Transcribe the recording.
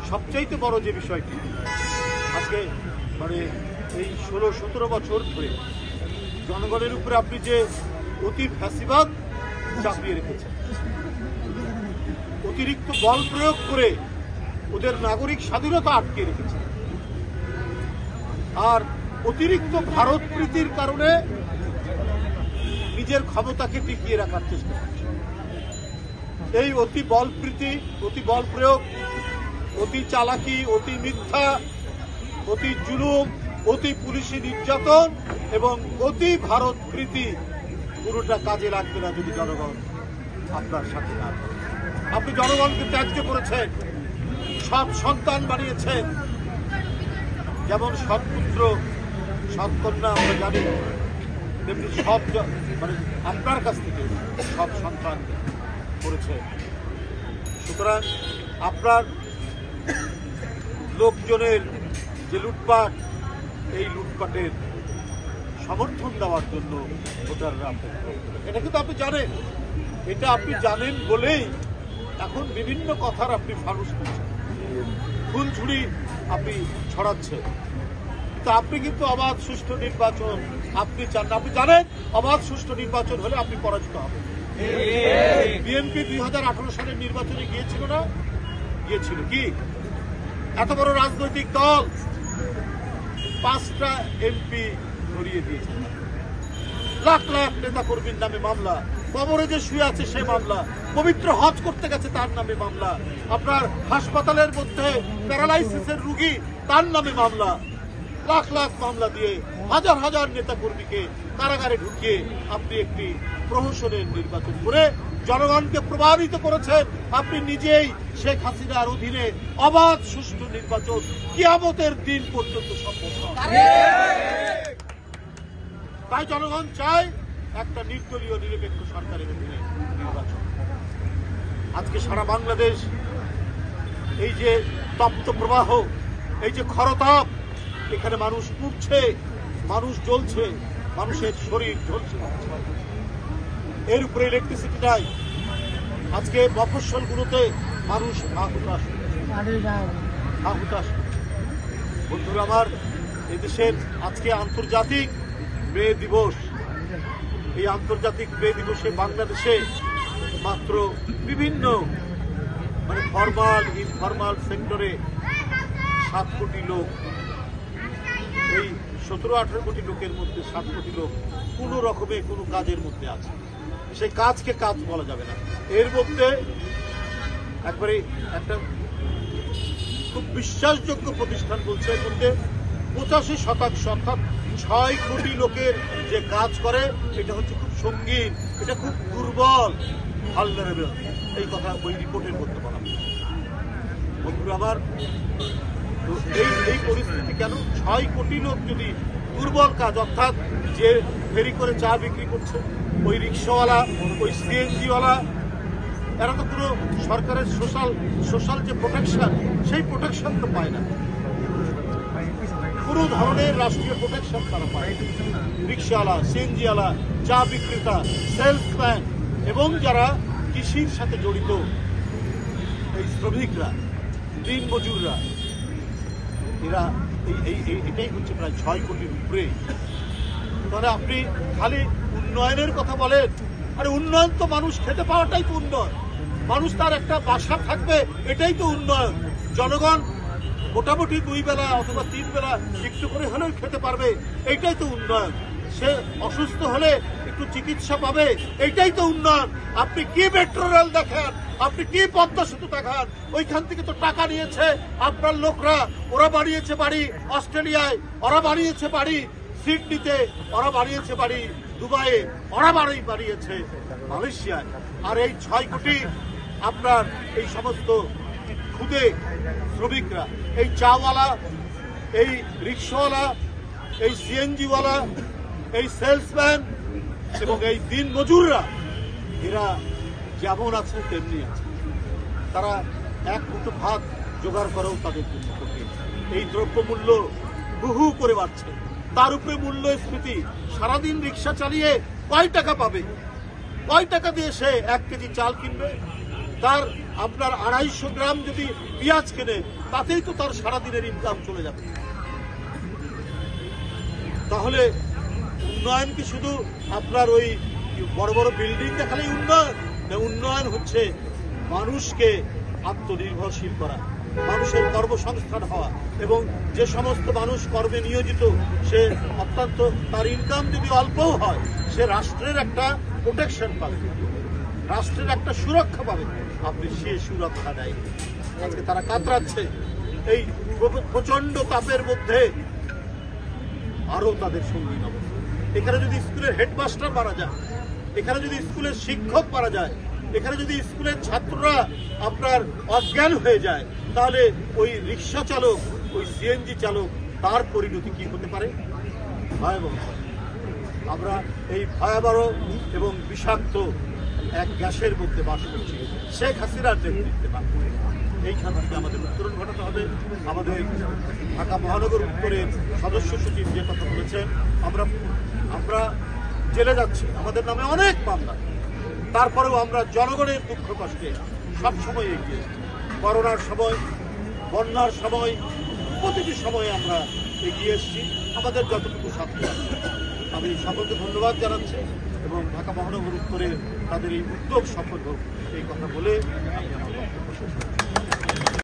সবচাইতে বড় যে বিষয়টি আজকে মানে এই 16-17 বছর ধরে জনগণের উপরে আপনি যে অতি ফ্যাসিবাদ চাপিয়ে রেখেছেন, অতিরিক্ত বল প্রয়োগ করে ওদের নাগরিক স্বাধীনতা আটকে রেখেছেন, আর অতিরিক্ত ভারত প্রীতির কারণে নিজের ক্ষমতাকে টিকিয়ে রাখার চেষ্টা করছে। এই অতি বল প্রীতি, অতি বল প্রয়োগ, অতি চালাকি, অতি মিথ্যা, অতি জুলুম, অতি পুলিশি নির্যাতন এবং অতি ভারত প্রীতি পুরোটা কাজে লাগবে না যদি জনগণ আপনার সাথে না থাকে। আপনি জনগণকে ত্যায্য করেছেন, সৎ সন্তান বানিয়েছেন, যেমন সৎ পুত্র সৎ কন্যা আমরা জানি, তেমনি সব মানে আপনার কাছ থেকে সব সন্তান করেছে। সুতরাং আপনার লোকজনের যে লুটপাট, এই লুটপাটের সমর্থন দেওয়ার জন্য ভোটাররা এটা কিন্তু আপনি জানেন, এটা আপনি জানেন বলেই এখন বিভিন্ন কথার আপনি ফানুস করছেন, ফুলঝুড়ি আপনি ছড়াচ্ছেন। কিন্তু আপনি কিন্তু অবাধ সুষ্ঠু নির্বাচন আপনি চান না। আপনি জানেন অবাধ সুষ্ঠু নির্বাচন হলে আপনি পরাজিত হবেন। বিএনপি 2018 সালের নির্বাচনে গিয়েছিল না? গিয়েছিল। কি এত বড় রাজনৈতিক দল 5টা এমপি ধরিয়ে দিয়েছে, লাখ লাখ নেতা কর্মীর নামে মামলা, কবরে যে শুয়ে আছে সে মামলা, পবিত্র হজ করতে গেছে তার নামে মামলা, আপনার হাসপাতালের মধ্যে প্যারালাইসিসের রোগী তার নামে মামলা, লাখ লাখ মামলা দিয়ে হাজার হাজার নেতা কর্মীকে কারাগারে ঢুকিয়ে আপনি একটি প্রহসনের নির্বাচন করে জনগণকে প্রভাবিত করেছেন। আপনি নিজেই শেখ হাসিনার অধীনে অবাধ সুষ্ঠু নির্বাচন কিয়ামতের দিন পর্যন্ত সম্ভব নয়। তাই জনগণ চায় একটা নির্দলীয় নিরপেক্ষ সরকারের অধীনে নির্বাচন। আজকে সারা বাংলাদেশ এই যে তপ্ত প্রবাহ, এই যে খরতাপ, এখানে মানুষ পুড়ছে, মানুষ জ্বলছে, মানুষের শরীর জ্বলছে, এর উপরে ইলেকট্রিসিটি নাই। আজকে মফস্বলগুলোতে মানুষ আহুতাশ। বন্ধুরা আমার, এদেশের আজকে আন্তর্জাতিক মে দিবস। এই আন্তর্জাতিক মে দিবসে বাংলাদেশে মাত্র বিভিন্ন মানে ফরমাল ইনফরমাল সেক্টরে 7 কোটি লোক, এই 17-18 কোটি লোকের মধ্যে 7 কোটি লোক কোন রকমে কোনো কাজের মধ্যে আছে। সেই কাজকে কাজ বলা যাবে না। এর মধ্যে একবারে একটা খুব বিশ্বাসযোগ্য প্রতিষ্ঠান বলছে এর মধ্যে 85% অর্থাৎ 6 কোটি লোকের যে কাজ করে এটা হচ্ছে খুব সঙ্গীন, এটা খুব দুর্বল, ভালনারেবল। এই কথা ওই রিপোর্টের মধ্যে বলা হয়েছে। বন্ধুরা আমার, তো এই পরিস্থিতি কেন? 6 কোটি লোক যদি দুর্বল কাজ, অর্থাৎ যে ফেরি করে চা বিক্রি করছে, ওই রিক্সাওয়ালা, ওই সিএনজিওয়ালা, এরা তো পুরো সরকারের সোশ্যাল যে প্রোটেকশন, সেই প্রোটেকশন তো পায় না। কোনো ধরনের রাষ্ট্রীয় প্রোটেকশন তারা পায়। রিক্সাওয়ালা, সিএনজিওয়ালা, চা বিক্রেতা, সেলসম্যান এবং যারা কৃষির সাথে জড়িত এই শ্রমিকরা, দিন মজুররা, এরা এটাই হচ্ছে প্রায় 6 কোটির উপরে। তাহলে আপনি খালি উন্নয়নের কথা বলেন, আরে উন্নয়ন তো মানুষ খেতে পাওয়াটাই তো উন্নয়ন। মানুষ তার একটা বাসা থাকবে, এটাই তো উন্নয়ন। জনগণ মোটামুটি 2 বেলা অথবা 3 বেলা একটু করে হলেও খেতে পারবে, এইটাই তো উন্নয়ন। সে অসুস্থ হলে একটু চিকিৎসা পাবে, এইটাই তো উন্নয়ন। আপনি কি মেট্রো রেল দেখান, আপনি কি পদ্মা সেতু দেখান, ওইখান থেকে তো টাকা নিয়েছে আপনার লোকরা। ওরা বানিয়েছে বাড়ি অস্ট্রেলিয়ায়, ওরা বানিয়েছে বাড়ি সিডনিতে, ওরা বানিয়েছে বাড়ি দুবাইয়ে, ওরা বানিয়েছে মালয়েশিয়ায়। আর এই 6 কোটি আপনার এই সমস্ত খুদে শ্রমিকরা, এই চাওয়ালা, এই রিক্সাওয়ালা, এই সিএনজিওয়ালা, এই সেলসম্যান এবং এই দিন মজুররা, এরা যেমন আছে তেমনি আছে। তারা এক মুঠো ভাত জোগাড় করেও তাদের জন্য কঠিন। এই দ্রব্যমূল্য বহু করে বাড়ছে, তার উপরে মূল্যস্ফীতি। সারাদিন রিক্সা চালিয়ে কয় টাকা পাবে? কয় টাকা দিয়ে সে 1 কেজি চাল কিনবে? তার আপনার 250 গ্রাম যদি পেঁয়াজ কেনে তাতেই তো তার সারাদিনের ইনকাম চলে যাবে। তাহলে উন্নয়ন কি শুধু আপনার ওই বড় বড় বিল্ডিং দেখালেই উন্নয়ন? না, উন্নয়ন হচ্ছে মানুষকে আত্মনির্ভরশীল করা, মানুষের কর্মসংস্থান হওয়া, এবং যে সমস্ত মানুষ কর্মে নিয়োজিত সে অত্যন্ত তার ইনকাম যদি অল্পও হয় সে রাষ্ট্রের একটা প্রোটেকশন পাবে, রাষ্ট্রের একটা সুরক্ষা পাবে। আপনি সে সুরক্ষা দেয় আজকে তারা কাতরাচ্ছে এই প্রচন্ড তাপের মধ্যে। আরো তাদের সঙ্গী নব, এখানে যদি স্কুলের হেডমাস্টার মারা যায়, এখানে যদি স্কুলের শিক্ষক মারা যায়, এখানে যদি স্কুলের ছাত্ররা আপনার অজ্ঞান হয়ে যায়, তাহলে ওই রিক্সা চালক, ওই সিএনজি চালক, তার পরিণতি কি হতে পারে? ভয়াবহ। আমরা এই ভয়াবহ এবং বিষাক্ত এক গ্যাসের মধ্যে বাস করছি, শেখ হাসিনার নেতৃত্বে। এইখান থেকে আমাদের উত্তরণ ঘটাতে হবে। আমাদের ঢাকা মহানগর উত্তরের সদস্য সচিব যে কথা বলেছেন, আমরা জেলে যাচ্ছি, আমাদের নামে অনেক মামলা, তারপরেও আমরা জনগণের দুঃখ কষ্টে সবসময় এগিয়ে এসেছি। করোনার সময়, বন্যার সময়, প্রতিটি সময়ে আমরা এগিয়ে এসেছি আমাদের যতটুকু সাধ্য। আমি সকলকে ধন্যবাদ জানাচ্ছি এবং ঢাকা মহানগর উত্তরে তাদের এই উদ্যোগ সফল হোক এই কথা বলে আমি আমার বক্তব্য শেষ করছি।